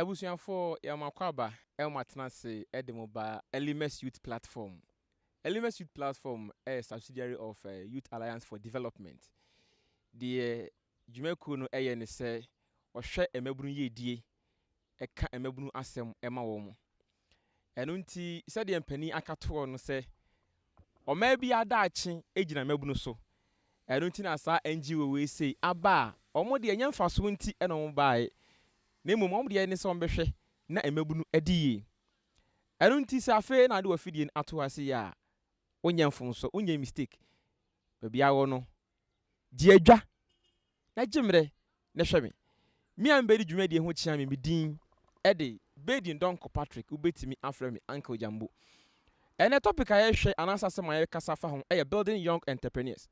Abusuafo Yamakwaba Elmatanase Edemoba Elimes Youth Platform. Elimes Youth Platform is a subsidiary of Youth Alliance for Development. The Jumeku no ne say ohwe emebunu yedie eka emebunu asem ema wo mo. Eno nti said the mpani akato no say o ma bi adaachi ejina emebunu so. Eno nti na sa NGO we say aba omo de nyamfa so nti eno mo bae. Na mmom de ne so mbehwe na emebunu adiye. Eno nti sa afi na de wafidie ato ase ya onye mfonso onye mistake. Bebia wo no di adwa na gimre na hweme. Mi ambedi dwumadi ho chia me din de Bedin Donko Patrick ubetimi afre me Uncle Jambo. Ene topic a yehwe anasa se ma kasa fa ho building young entrepreneurs.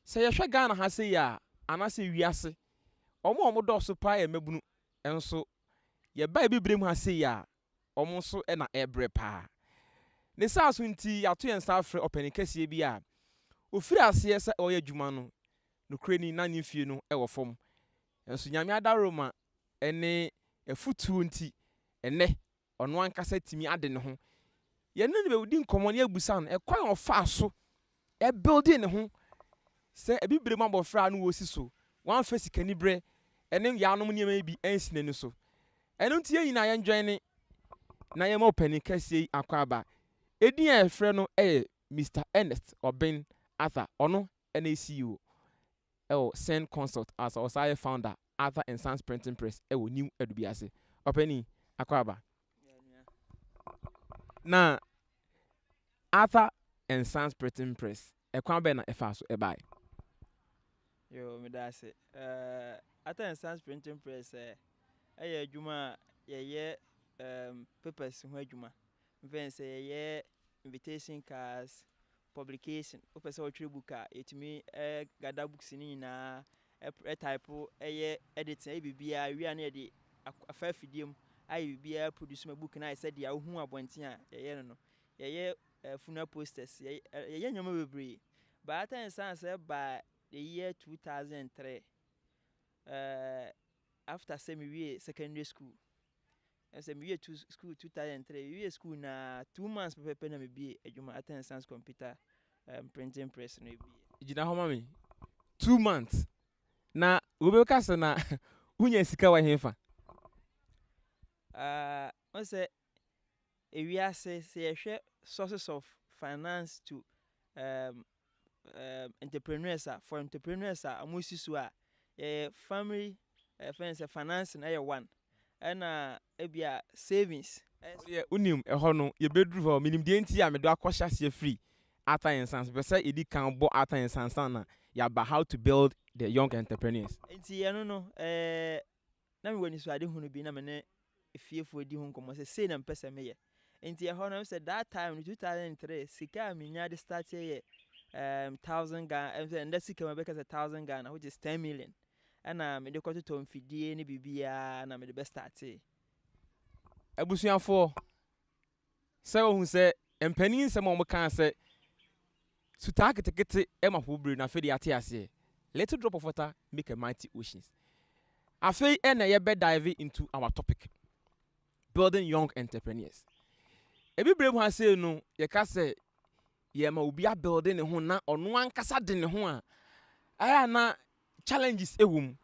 Se yehwe Ghana ha se ya anasa wiase omo do so pa emebunu enso ye ba bibrem ha se ya omo so na ebre pa. Ne sa so nti ato yen sa afre opening kase bi a ofiri ase se oye adwuma no no kreni na nyefie no wo fom. Enso nyame adaroma ene efutu nti ene ono ankasa timi ade ne ho. Ye ne be wudi nkomo ne abusa no ekwan ofa so building ne ho se ebibrem abofra no wo si so wan fa sikani bre ene yanom niam bi ensine ne so. Eno nti yina ye join ne na ye ma opening kase akwaba. Edin a frɛ no Mr. Ernest Obin Arthur ono na CEO Send Consult as our founder Arthur and Sons Printing Press new edubiase openi akwaba na Arthur and Sons Printing Press ekwan be na efa so ebai yo me da se Arthur and Sons Printing Press adwuma ye papers ho adwuma mfen say ye invitation cards publication o pese o three book etimi gather books ni na type editing bibia wi na de afa fidiem ai bibia produce my book na said ya hu abonten a ye no ye funeral posters ye nyoma bebre but at sense by the year 2003 after semi secondary school as me to school 2003 we school na 2 months pepe na me be adwuma at Science Computer Printing Press no be ijina ho mami 2 months na obeka se na unya sika wa henfa on say we are say share sources of finance to entrepreneurs for entrepreneurs amusi so family friends finance na one and ebia savings unim eho no ye bedru ho minim de nti ya me do akosha se free Arthur and Sons be say edi kan bo Arthur and Sons na ya ba how to build the young entrepreneurs nti ye no na me wani so ade hunu bi na me ne efiefo di hu nkomo say na mpese me ye nti ye ho na say that time 2003 sika me nya de start ye 1000 Ghana and that sika me be ka 1000 Ghana which is 10 million ana me de kwato to mfidie ne bibia na me de be start abusuafo se ohun se empanin se mo kan se suta ketekete ema hobre na fe de ate ase little drop of water make a mighty oceans afei na ye be dive into our topic building young entrepreneurs ebibrem ha se no ye ka se ye ma obi a building ne ho na ono ankasa de ne ho a aya na challenges ewum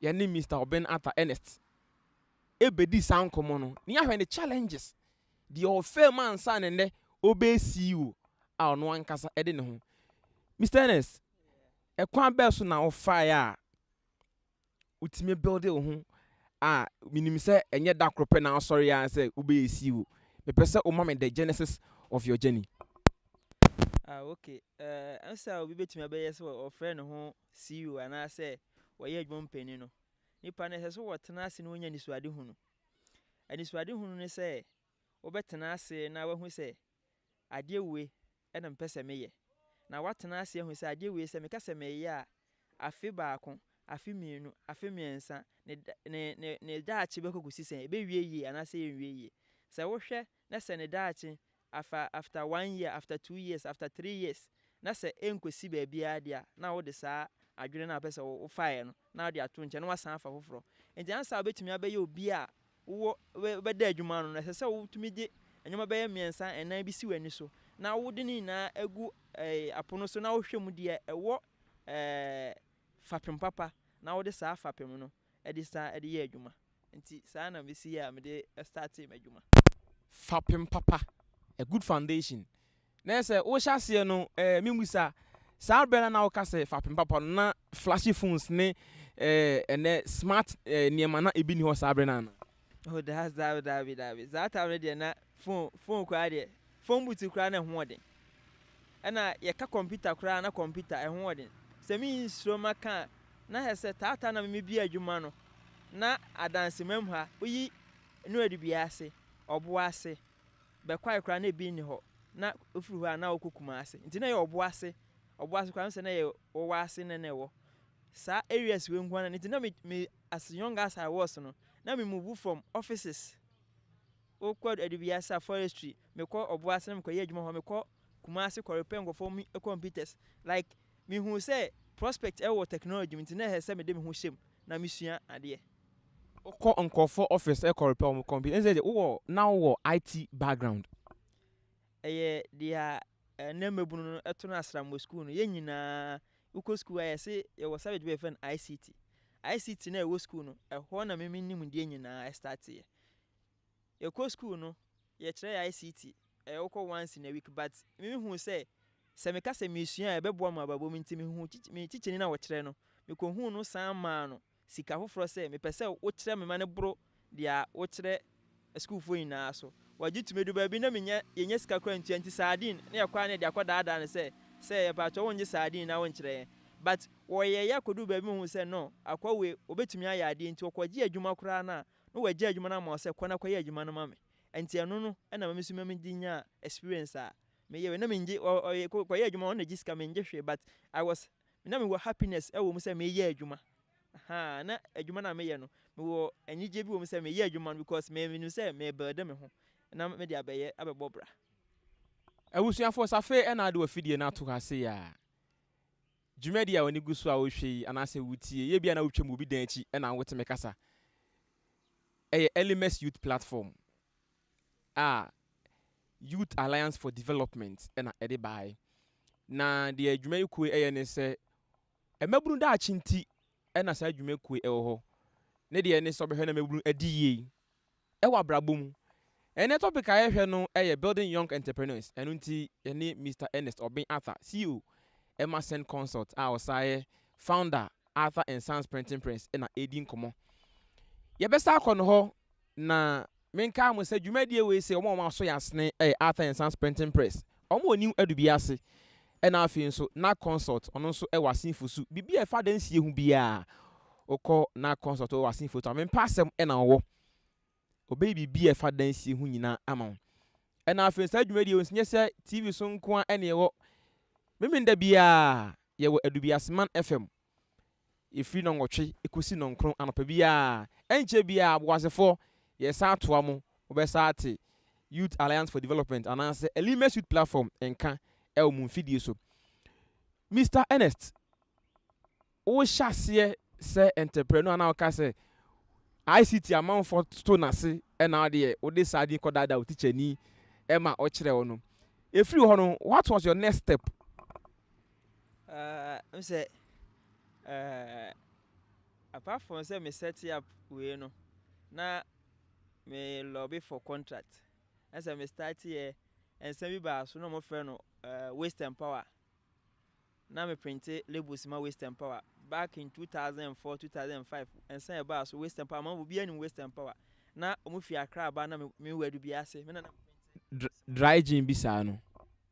ye ni Mr. Obin Arthur Ernest ebedi san komo no ni ahwe ne challenges the ofe man san ne obe CEO a ono ankasa ede ne ho Mr. Ernest ekwan be so na ofa ya utime build wo ho minim se enye da krope na sorry ya se obe CEO me pese o mama the genesis of your journey okay answer obi betime be yes o friend ho CEO ana say waye adwom pani no nipa na se wo tena ase no nya ni suade hu no ani suade hu no ne se wo betena ase na wahu se ade we na mpese meye na watena ase hu se ade we se me ka se meye a afi baako afi mienu afi miensa ne daachi be kogusi se be wie yi ana se wie yi se wo hwe na se ne daachi after 1 year after 2 years after 3 years na se enkosi ba bia dia na wo de saa adwene na pese wo fae no na de ato nche na wasan afa foforo enti ansa obetumi abeye obi a wo bɛda adwuma no na ɛsɛ sɛ wotumi de ɛnyɛma bɛyɛ mmiɛnsa ɛnan bi si w'ani so na wode ne nyinaa agu apono so na wohwɛ mu deɛ ɛwɔ fapem papa na wode saa fapem no ɛde saa ɛde yɛ adwuma nti saa na mesi a mede start m'adwuma. Fapem papa, a good foundation. Na sɛ wohyɛ aseɛ no memusa saa bɛn na woka sɛ fapem papa na flashy phones ne ɛnɛ smart nneɛma na ebi ni hɔ saa bɛn na. Oh, that's that. That time no deɛ na phone koraa deɛ phone boot koraa na ɛho ɔden ɛna yɛka computer koraa na computer ɛho ɔden sɛ me nsuro maka na hɛ sɛ taata na me bi adwuma no na adanse mam ha oyi no adu bi ase ɔbo ase bɛkwae koraa na ebi ni hɔ na ofuru hɔ a na okukuma ase nti na yɛ ɔbo ase koraa sɛ na yɛ wɔwɔ ase na ɛwɔ saa areas we nkwa na nti na me as young as I was no na me move from offices okɔ adu bi ase forestry me kɔ ɔbo ase na me kɔ yɛ adwuma hɔ me kɔ kumase kɔ repair ngofo mi computers like me hu say prospect ɛwɔ technology nti na hɛ sɛ me de me ho hyem na me sua adeɛ okɔ nkɔfo office ɛkɔ repair mo computer nse wo now wo IT background ɛyɛ dia na mebunu no ɛto na asram school no yɛ nyinaa ukɔ school ayɛ se yɛwɔ subject be fɛn ICT na ɛwɔ school no ɛhɔ na me nim die nyinaa start yɛ yɛkɔ school no yɛ kyerɛ ICT ɛwɔ once in a week but me hu say sɛ me ka sɛ me sua ɛbɛboa ma babɔ mi nti me hu me teacher na wɔ kyerɛ no me ko hu no san ma no sika foforɔ sɛ me pɛ sɛ wo kyerɛ me ma ne bro dia wo kyerɛ school fo nyinaa so wagye tumedu baabi na menya yenya sika kora nti sardine na yakwa na de akɔ daada ne sɛ yɛ ba to wonye sardine na won kyerɛ but wɔyɛ yakodu baabi hu sɛ no akɔ we obetumi ayɛ ade nti wɔkɔgye adwuma kora na wɔgye adwuma na ma sɛ kɔ na kɔyɛ adwuma no ma me nti ɛno no ɛna me so me di nya experience a me yɛ na me nge kɔyɛ adwuma on na gye sika me nge hwɛ but I was na me wɔ happiness ɛwɔ mu sɛ me yɛ adwuma na adwuma na me yɛ no me wɔ anigye bi wɔ mu sɛ me yɛ adwuma no because me nu sɛ me build me ho na me de abɛbɔ bra awusuafo safe ɛna ade wɔ fidie na to ha se ya dwumadi a woni guso a wohwɛ yi anase wutie ye bia na wotwa mu bi dan akyi ɛna wote me kasa ɛyɛ LMS Youth Platform Youth Alliance for Development ɛna ɛde bae na de adwuma yi kue ɛyɛ ne sɛ ɛmabunu da achinti ɛna saa adwuma kue ɛwɔ hɔ ne de ne sɛ ɔbɛhwɛ na mabunu adi yie ɛwɔ abrabom ɛne topic a yɛhwɛ no ɛyɛ building young entrepreneurs ɛno nti ɛne Mr. Ernest Obin Arthur CEO Emerson Consult a ɔsaayɛ founder Arthur and Sons Printing Press ɛna ɛdi nkɔmɔ yɛbɛsa akɔ no hɔ na menka mo sɛ dwumadie wei sɛ ɔmo aso yasne Arthur and Sons Printing Press ɔmo oni adubi ase ɛna afei nso na consult ɔno nso ɛwɔ asenfo so bibi a ɛfa dansie hu bia okɔ na consult ɛwɔ asenfo to amempa asɛm ɛna ɔwɔ obey bibi a ɛfa dansie hu nyina ama ɛna afei nso dwumadie wei nyɛ sɛ TV so nko a ɛna ɛwɔ memenda bia yɛwɔ adubi aseman FM efiri no nwɔtwe ekosi no nkron anɔpa bia ɛnkyɛ bia aboasefo yɛsa atoa mo wobɛsa ate Youth Alliance for Development anaasɛ LMS Youth Platform enka ɛwɔ mu mfidie so Mr. Ernest wo hyɛaseɛ sɛ entrepreneur na woka sɛ ICT amanfo to nase ɛna de wode sadi kɔdada wo teacher ni ɛma ɔkyerɛ wo no efiri hɔ no what was your next step say apart from say me set up we no na me lobby for contract as I me start here and say me ba so no mo frɛ no Waste and Power na me print labels ma Waste and Power back in 2004 2005 and say ba so Waste and Power man obi ani Waste and Power na omo fi Accra ba na me wadu bi ase me na dry gin bi sa no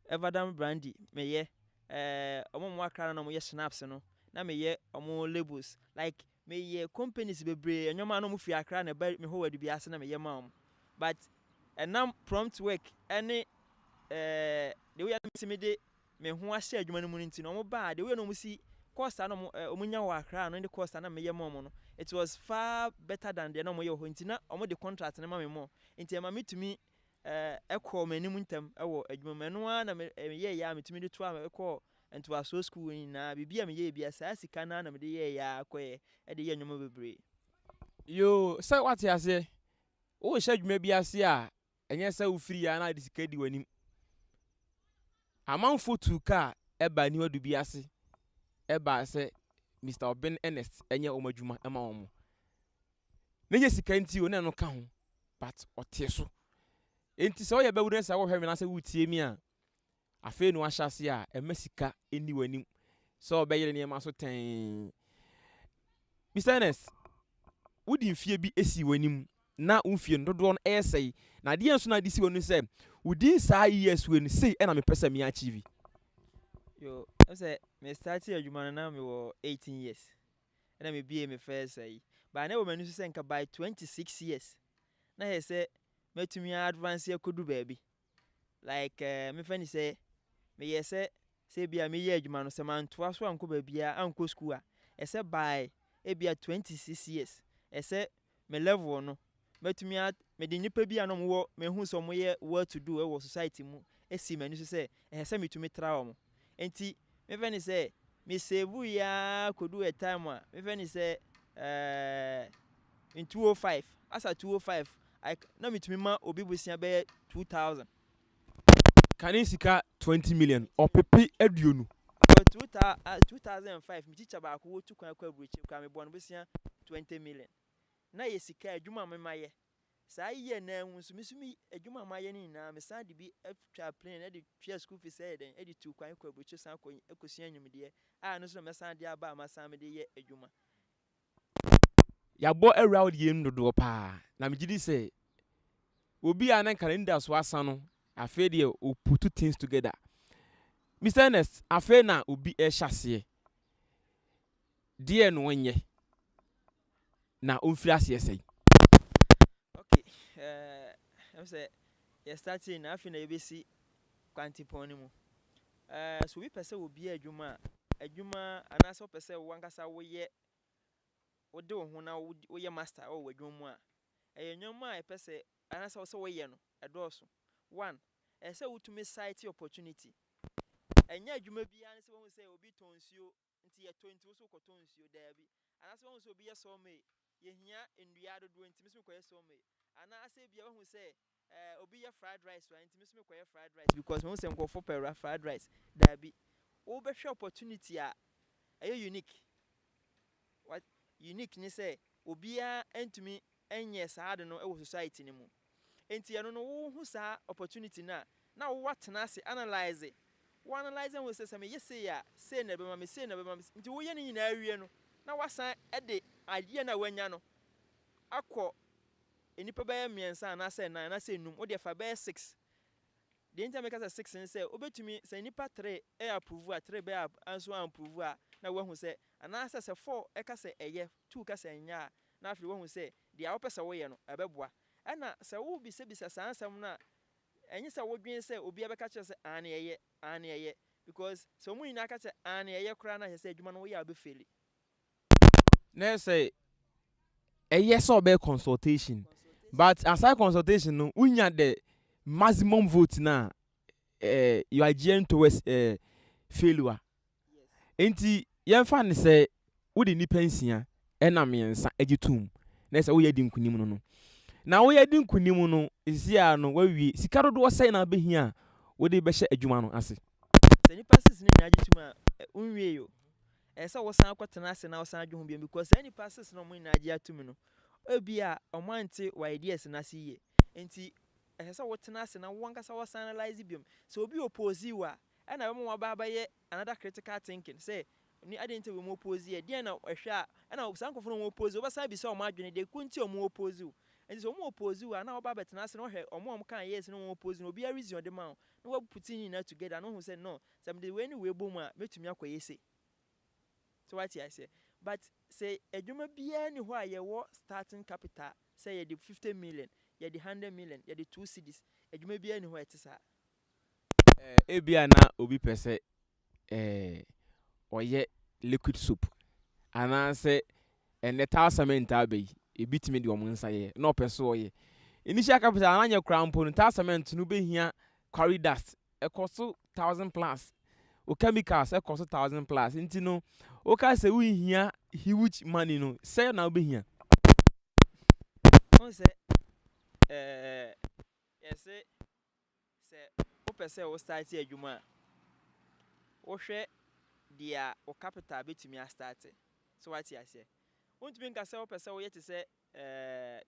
Everdam brandy me ye omo mo Accra na mo ye schnapps no na me ye omo labels like me ye companies bebre enyoma na mo fi Accra na ba me ho wadu bi ase na me ye ma om but now prompt work any the way I me de me ho ahye adwuma no mu nti no mo ba the way no mo si cost na mo nya wa Accra no the cost na me ye ma no it was far better than the no mo ye ho nti na omo the contract na ma me mo nti ma me tumi ekɔ m'anim ntem ɛwɔ adwuma no a na me ye ya me tumi de to a ekɔ into aso school na bibia me ye bia saa sika na me de ye ya akɔye e de ye nwoma bebre yo say what you say wo hye adwuma bi ase a enye sɛ wo free ya na de sika di wanim amanfo tu ka eba ni wadu bi ase eba sɛ Mr. Oben Ernest enye omadwuma ema wo ne ye sika nti o na no ka ho but ote so enti sɛ wo ye bawure sɛ wo hwe me na sɛ wo tie mi a afi no ahyase a ema sika eni wanim sɛ obeyere ne ma so ten Mr. Ernest wodi mfie bi esi wanim na umfie ndodo no esei na de enso na de si wonu se wodi saa years we ni sei e na me pesa me achieve yo say me start adwuma na me wo 18 years na me bie me first say ba na wo manu se nka by 26 years na he say metumi advance akodu baabi like me fani say me ye say bia me ye adwuma no se man toa so anko baabia anko school a e say by e bia 26 years e say me level no metumi me de nipa bia no mo me hu so mo ye what to do e wo society mu e si manu so say e say metumi tra wo enti me fani say me save ya kodu a time a me fani say in 205 as a 205 I na metumi ma obi busia be 2000 kani sika 20 million or pepe aduonu 2005 mi teacher ba ko wo tu kwan kwa bruchi kwa me bon busia 20 million na ye sika adwuma me maye saa ye na hu so misumi adwuma maye ni na me san de bi atwa plane na de twa school fees e den e de tu kwan kwa bruchi san ko ekosia nwumde a no so me san de aba ma san me de ye adwuma ya bo around ye ndodo pa na me gidi say obi a na calendar so asa no afi de o put things together Mr. Ernest afi na obi e hyase de no onye na onfiri ase sei okay I'm say you starting na afi na yebesi kwantipon ni mu so we pese obi adwuma anasa pese wo ankasa wo ye wo de wo ho na wo ye master wo adwuma mu a enyoma e pese anasa wo se wo ye no edoso one ese wutumi site opportunity enya adwuma bia ne se wo se obi tonsuo nti ye 20 wo so ko tonsuo da bi anasa wo se obi ye so me ye hia ndua dodo nti me ko ye so me anasa bia wo se obi ye fried rice wa nti me ko ye fried rice because wo se nko for fried rice da bi wo be hwe opportunity a unique what unique ni say obia entumi enye saa de no e wo society ni mu enti eno no wo hu saa opportunity na wo watena ase analyze wo analyze wo say me yese ya say na be ma me say na be ma nti wo ye ni nyina awie no na wasan e de ade na wanya no akọ enipa ba miensa na say na say num wo de fa ba 6 de ntia me ka say 6 ni say obetumi say nipa 3 e approve a 3 be anso approve a na wo hu say ana say 4 e ka say eye 2 ka say nya na afiri wo hu say dia wo pese wo ye no ebeboa ana say wo bi se bisa sansam na enyi say wo dwen say obi abeka kire say ane eye because so mu nyina ka say ane eye kura na say adwuma no wo ya be feli na say eye so be consultation but aside consultation no unya the maximum vote na you are gearing towards failure enti yemfa ne say wo de ni pensia ena miensa agitum na say wo ye di nkunim no na wo ye di nkunim no isia no wawie sika dodo wo sai na behia wo de be hye adwuma no ase se nipa sis ne na agitum a unwie yo say wo san akotena ase na wo san adwo ho bia because any passes no mo na agi atum no obi a omanti wa ideas na se ye enti say wo tena ase na wo ankasa wo san analyze biom so obi oppose wa na be mo ba ye another critical thinking say ni adente we mo oppose ye dia na ehwe a na san kofo no mo oppose wo san bi say o ma adwene de kunti o mo oppose enti so mo oppose wa na wo ba betena ase no hwe o kan yes no mo oppose no obi a reason de ma no wo putting in together no who say no some the way ni we bom a metumi akoyese so what I say but say adwuma bia ni ho a ye wo starting capital say ye the 50 million ye the 100 million ye the 2 cedis adwuma bia ni ho etisa ebia na obi pese oye liquid soup ana say eneta cement abai ebitimi de omunsa ye no pese oye initial capital ananya krampo no ta cement no behia quarry dust e cost 1000 plus o chemicals e cost 1000 plus nti no o ka say we hia huge money no say na behia on say yes say open say o start adwuma wo hwe dia o capital betumi a start so what you say wontumi nka say open say wo yete say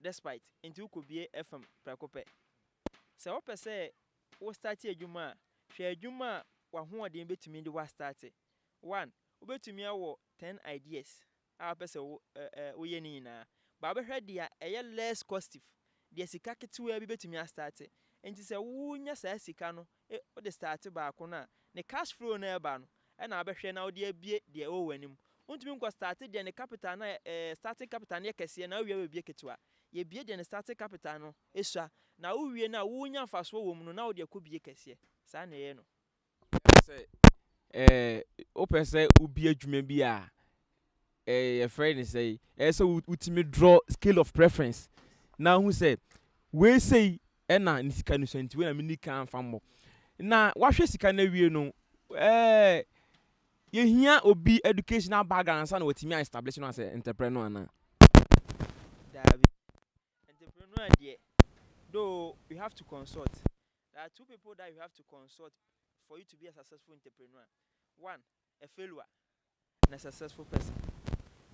despite into wo kobie fm prekope say open say wo start adwuma hwe adwuma wa ho odin betumi de wa start one wo betumi awo 10 ideas a pese wo ye ni na ba be hwe dia eye less costive dia sika ketewa bi betumi a start enti say wo nya sa sika no wo de start ba ko na ne cash flow na eba no na abehwe na wo de abie de o wanim wontumi nko start de ne capital na starting capital na kese na wo wie ketewa ye bie de ne starting capital no esua na wo wie na wo nya mfaso wo mu no na wo de akobie kese sa na ye no say open say ubi adwuma bi a your friend say so ultimate draw scale of preference now who say we say na nisika no senti we na mini kan fammo na wahwe sika na wie no ye hia obi educational background sa na watimi establish no as entrepreneur na dabi entrepreneur there though you have to consult. There are two people that you have to consult for you to be a successful entrepreneur. One, a failure and a successful person.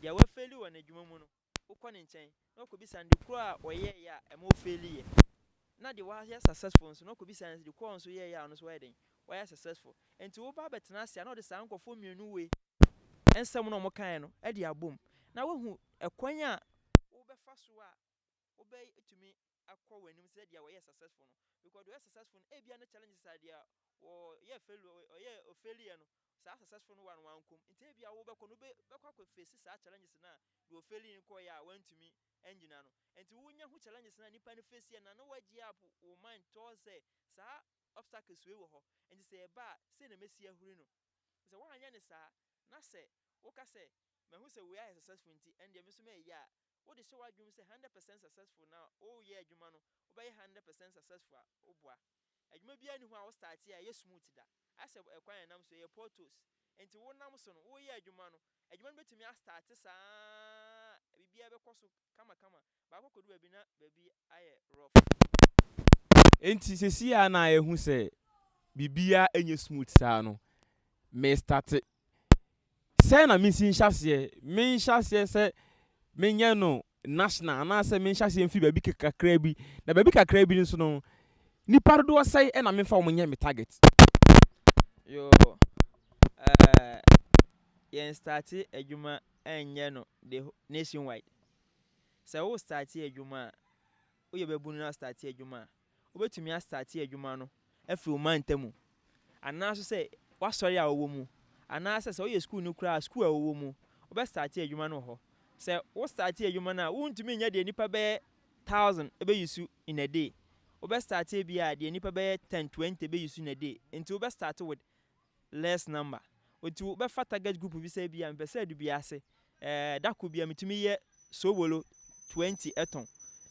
There were failure and a jumono. Ukon in chain, no could be sandy crow or yeah, a more failure. Not the why successful, so no could be sandy the corn so yeah, on his wedding. Why successful? And to Oba Betanasi, I know the sound of form you new way. And someone more kind, Eddie boom. Now who a quanya Oba Fasua obey to me a call when you said you were successful. Because you are successful, a be challenges idea or yeah, failure or yeah, or failure. So successful one come. It may be a over conube, back with faces our challenges now. Do a failure in Koya went to me, engine. And to win who challenges any penny face and I know what you have or mind towards say, sir, obstacles we will ho, and say a bar, say the Messia Bruno. So one yan sir, not say, Oka say, but who say we are successful and the Miss May, yeah. What is so I do say 100% successful now? Oh, yeah, Jumano, obey 100% successful. Oh, boy. And you may be anyone who starts here, yes, smooth that. I said, a quiet name, so your portos. And to one Namson, oh, yeah, Jumano. And you want to me, I start to say, be able to come, but I could be not, baby, I rough. enti sesi a na ehu say bibia enye smooth sa no me start say na me sin hyase say menye no national na say me hyase mfi baby kakra bi na baby kakra bi nso no nipa do say na me fa omunye me target Yo yen start adwuma enye no the nationwide. Say wo start adwuma wo ye bebu no start adwuma obetumi a start adwuma no afi o man tamu ana so say wasori a wo mu ana say o ye school no kura school a wo mu obe start adwuma no ho say wo start adwuma na wo ntumi nya de nipa be 1000 ebe yusu in a day obe start bi a de nipa be 10 20 ebe yusu in a day until obe start with less number until obe fa target group bi say bi a mpese du bi ase that could be a mitumi ye so bolo 20 eton.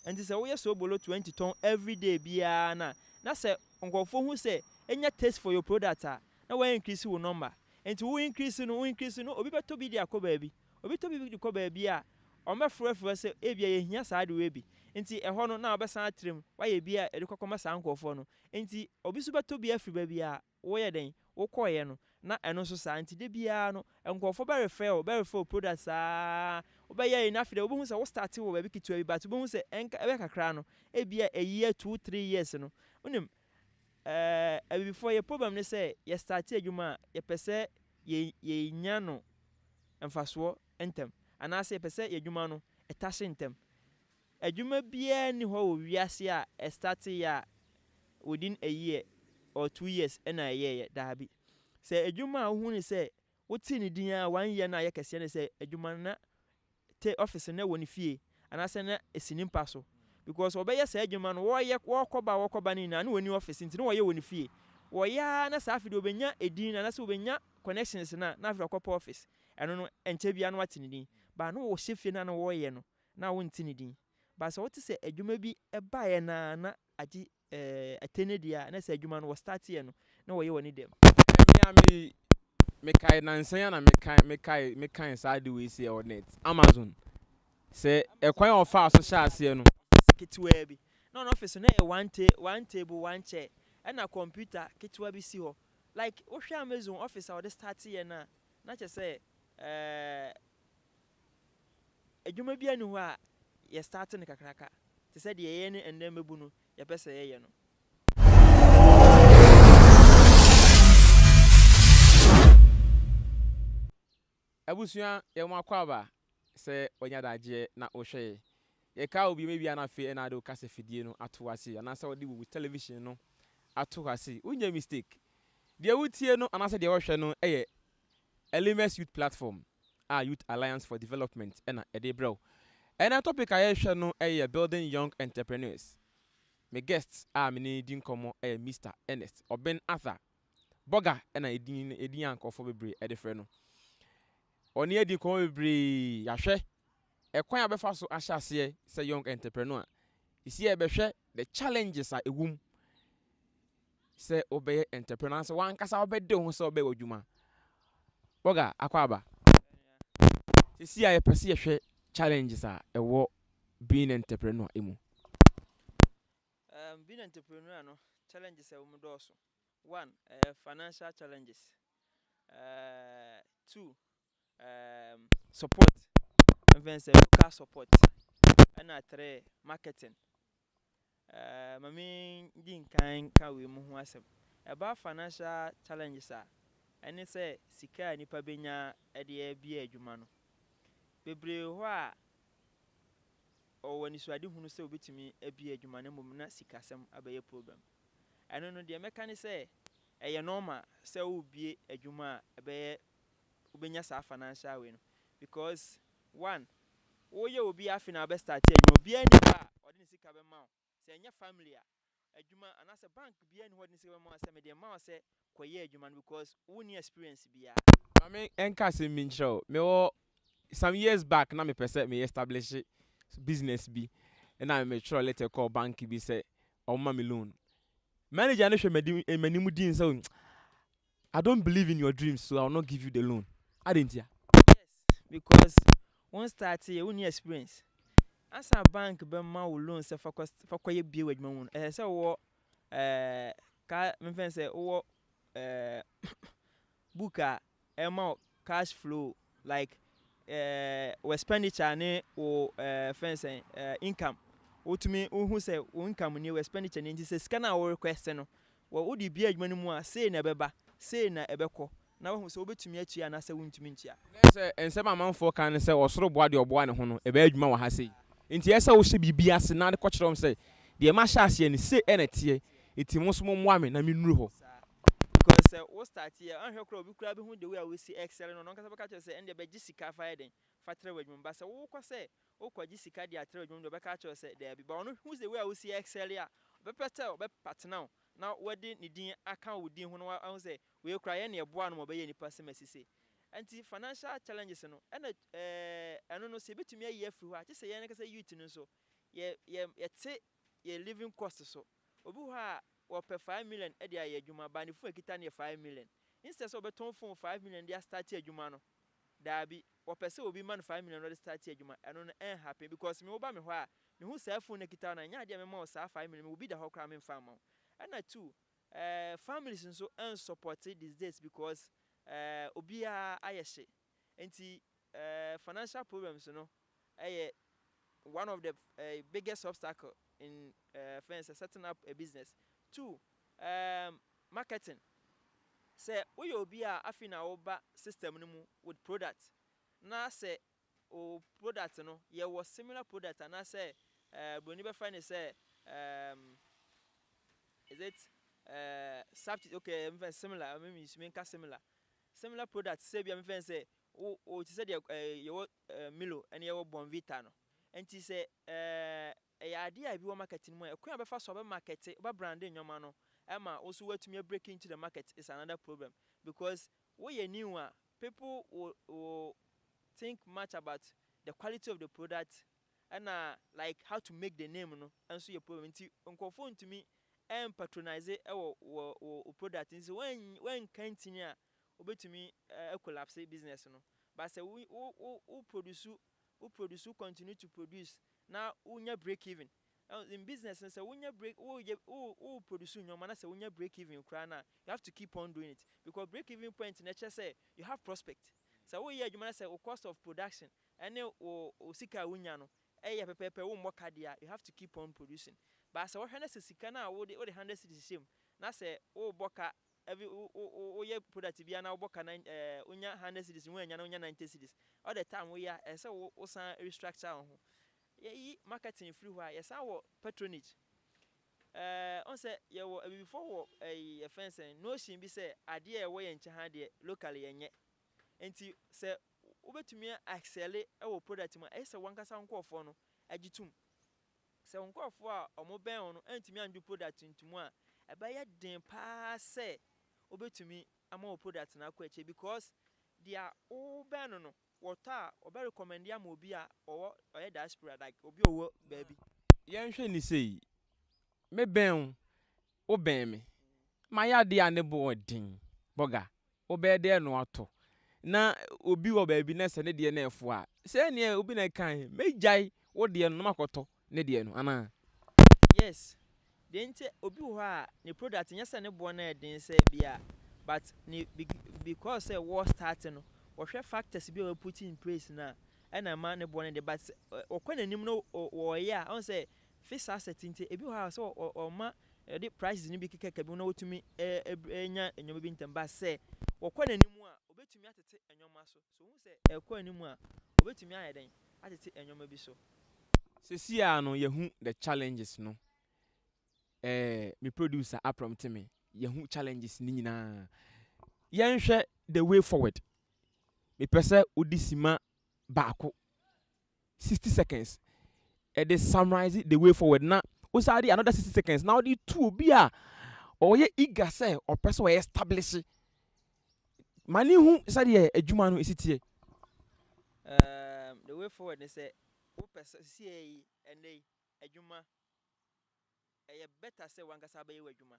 And this way so below 20 ton every day bia na say nkofo hu say enya taste for your product na we increase your number and to increase no obi beto bi dia ko baabi obi to bi ko baabi a o me frefre say e bia ye hia sa de we bi enti eho no na obesan atrem wa ye bia e de kokoma sa nkofo no enti obi so beto bi afri baabi a wo ye den wo koye no na eno so sa enti de bia no nkofo be refer product obey enough de obo hu say wo start wo baabi kitu abi but obo hu say enka ebe kakra no e bia a year 2-3 years no unim before your problem ne say you start adwuma ye pese ye nya no emfaso entem ana say pese ye adwuma no etase entem adwuma bia ni ho wo wiase a start ya within a year or 2 years na ye da bi say adwuma hu ni say wo ti ni din a 1 year na ye kese ne say adwuma na te office na woni fie ana say na esini mpaso because obeye say adwuma no wo koba ni na woni office ntini wo ye woni fie wo ya na sa afide obenya edin na say obenya connections na afide kopa office eno no enche bia no watini din ba no wo hye fie na wo ye no na wo ntini din ba so what say adwuma bi eba ye na agi atenedia na say adwuma no wo start ye no na wo ye woni dem me kai na nsanya na me kai side we say on net Amazon say e kwan of fast so ase no kitwa bi no office na one table one chair and a computer ketewa bi si ho like wo hwe Amazon office a wo de start here na che say adwuma bi ani ho a ye start ne kakraka te say de ye ne endem mebu no ye pese ye no. abusua ye mo akwaba se onya daje na ohwe ye ka obi mebi ana fe na de kase fidie no ato ase ana se odi bu television no ato ase unya mistake de wutie no ana se de ohwe no eye LMS Youth Platform Youth Alliance for Development ena ede bro ena topic aye hwe no eye building young entrepreneurs me guests me ni din komo eye Mr Ernest Oben Arthur Boga ena edin ankofo bebre ede frɛ no oni edi komo bebre yahwe ekwan abefa so ahyase say young entrepreneur isi ebehwe the challenges are ewum say obey entrepreneur say wan kasa obede ho say obey wadwuma Boga akwaba isi a yepese yehwe challenges are ewo being entrepreneur emu Being entrepreneur no challenges e wo do so. One, financial challenges. Two, support. Even say local support. And three, marketing. Mami din kan we mu ho asem. About financial challenges and say sika nipa benya e de bia adwuma no. Bebre ho a o wani so ade hunu sɛ obetumi abia adwuma na mmom na sikasɛm abɛyɛ problem ɛno no deɛ mɛka ne sɛ ɛyɛ normal sɛ wobie adwuma a ɛbɛyɛ wobɛnya saa financial way no because one woyɛ obi afi na abɛ start adwuma obi ani ba ɔde ne sika bɛma wo sɛ ɛnyɛ family a adwuma anasɛ bank bia ni hɔ de ne sika bɛma wo sɛ mede ma wo sɛ kɔyɛ adwuma no because wonni experience bia mami enka se mi nkyerɛw me wo some years back na me pese me establish business bi na me try letter call bank bi say oma me loan manager no hwe manimu din say I don't believe in your dreams so I will not give you the loan adentia yes because one start here wonni experience as a bank be ma wo loan say for koye bie wadwuma mu say wo ka me fen say wo book a ma cash flow like expenditure ne o fence income wotumi who say income ne expenditure ne nti say sika na wo request no wo di bia adwuma no mu a say na beba say na ebekọ na wo say obetumi atua na say wontumi ntua say ensem amanfo kan say osoro boa de oboa ne ho no eba adwuma wa ha sei nti esa wo hye bibia se na de ko kyerɛm say de ma hye ase ne say ena tie eti mo so mo moa me na me nuru ho because we start here anhwe kra obi kra be hu the way we see excel no nkasa beka say ende be gisika fa eden fa tre wadwum ba say wo kɔ say wo kɔ gisika de atre wadwum do beka kyerɛ say there be ba ono hu the way we see excel ya be pete be partner na wadi ne din aka wo din ho no hu say we kra ye ne eboa no mo be ye nipa se masise anti financial challenges no ena eno no se betumi ayi afiri ho a kyɛ sɛ ye ne kasa youth no so ye te ye living cost so obi ho a per 5 million e dia adwuma ba ne fu akita ne 5 million instead so beton phone 5 million dia start adwuma no da bi wo pese obi man 5 million no start adwuma eno no happy because me wo ba me ho a me hu sa phone akita na nya dia me ma wo sa 5 million me obi da ho kra me fa ma and two families nso support these days because obi a ayehye enti financial problems no one of the biggest obstacle in setting up a business. Two, marketing. Say we obi a afi na oba system no mu with product. Na say o product no ye was similar product and I say boni be find say is it substitute okay similar I mean similar product say be me say o ti say the Milo and your Bonvita no. And he say idea bi wo marketing mu ekwan be fa so be market be branding nyoma no ema also want to break into the market is another problem because we are new people will think much about the quality of the product and like how to make the name no and so your problem nti nkofo ntumi patronize o product nti when continue obetumi collapse business no but say we produce continue to produce now unya break even in business and say when you break produce nyoma na say when you break even kra na you have to keep on doing it because break even point nature say you have prospect so we adwuma na say o cost of production and o sika wunya no eh pepepe wo mboka dia you have to keep on producing but say wo hwe na say sika na wo de 100 cedis shim na say wo boka every o ye product bia na wo boka na unya 100 cedis wo anya na unya 90 cedis all the time we ya say wo san restructure ho ye marketing free where yes our patronage on say ye wo before wo a fence no shin bi say ade e wo ye nche ha de locally yenye enti say obetumi excel e wo product ma e say wankasa nkofo no agitum say nkofo a omo ben no entumi andu product ntumu a e ba ye den pa say obetumi ama wo product na akwa eche because dia o ben no wota obe recommend ya obi a owo oye diaspora like obi owo baby yen hwe ni sei me ben o ben me ma ya de ane bo odin boga o be de no ato na obi wo baby na se ne de na efo a se ne obi na kan mejai wo de no makoto ne de no ana yes de nte obi wo a ne product nyesa ne bo na edin se bia but ni because say war start no or factors be put in place na and a man born the but or when anim no or yeah on say fixed asset inte ebi ha so or ma the prices ni bi keke bi na otumi enya enyoma bi ntem ba say or when anim a obetumi atete enyoma so so hu say e kwa anim a obetumi ayeden atete enyoma bi so sesia no yehu the challenges no me producer prompt me yehu challenges ni nyina yenhwe the way forward me pese odisima baako 60 seconds e dey summarize the way forward na usadi another 60 seconds now the two bi a oye eager say or person we establish mani hu sadi adwuma no esitie the way forward they say o person see ene adwuma e better say wankasa ba ye adwuma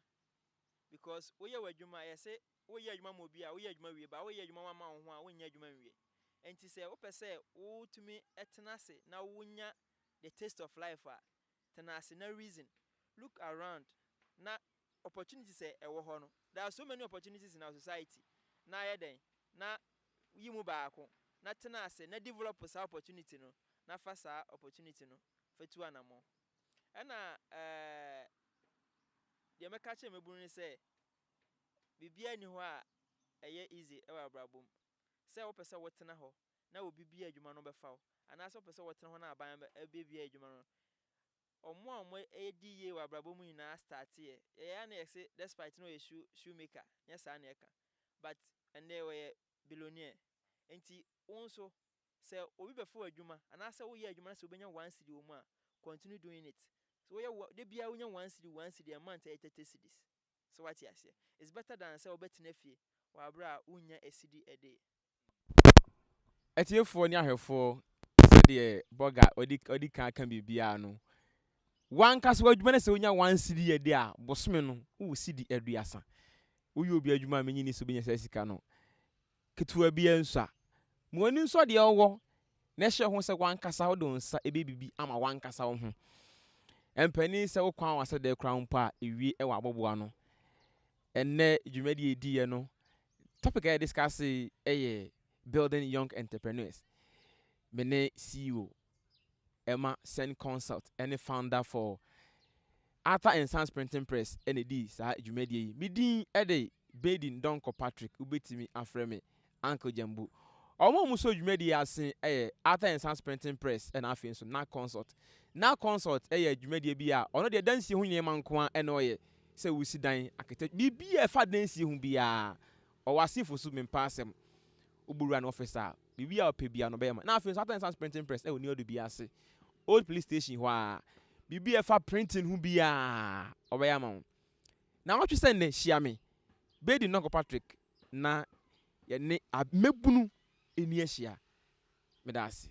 because we ye adwuma ye say we ye adwuma mo bi a we ye adwuma wie ba we ye adwuma ma ho a we nya adwuma wie enti say o pese wo tumi etenase na wonya the taste of life a tenase na reason look around na opportunities ewo ho no there are so many opportunities in our society na yeden na yimu baako na tenase na develop sa opportunity no na fa sa opportunity no fatu anamo na de meka che mebunu ni say bibia ni ho a eye easy e wa brabom say wo pese wo tena ho na obi bia adwuma no befa wo ana so pese wo tena ho na aban be bia adwuma no omo edi ye wa brabom nyina start ye ya na say despite no shoemaker yes na eka but and they were billionaire enti wonso say obi befa wo adwuma ana say wo ye adwuma na say obenya 1 cedi wo mu a continue doing it so ye de bia wonya 1 cedi a month 30 cedis so what you say it's better than say obetena fie wa bra wonya a cedi a day etiefo ni ahwefo se de boga odi kan bibia no wankasa adwuma na se wonya 1 cedi a day a bosome no wo cedi aduasa wo yo bi adwuma menyi ni so benya sa sika no ketua bia nso mo ani nso de owo na hye ho se wankasa wo don sa ebebibi ama wankasa wo ho empani se wo kwan wase de kran mpa ewie e wa aboboa no enne dwumadi ediye no topic I discuss building young entrepreneurs. Mene CEO Emma Sen Consult any founder for Arthur and Sons Printing Press ND sa dwumadi midin ede Bedin Donko Patrick ubetimi afreme Uncle Jambu omo mu so dwumadi asen Arthur and Sons Printing Press and afin so na consult dwumadi bia ono de dansi hu nyema nko a eno ye se wusi dan architect bibia fa dansi hu bia o wasifo su mempa asem uburu an officer bibia opebia no be ma na afin so Arthur and Sons Printing Press oni odo bia ase old police station ho a bibia fa printing hu bia obaya ma na what you say ne hia me Bedi Nonko Patrick na ye ne mebunu eni ahia medase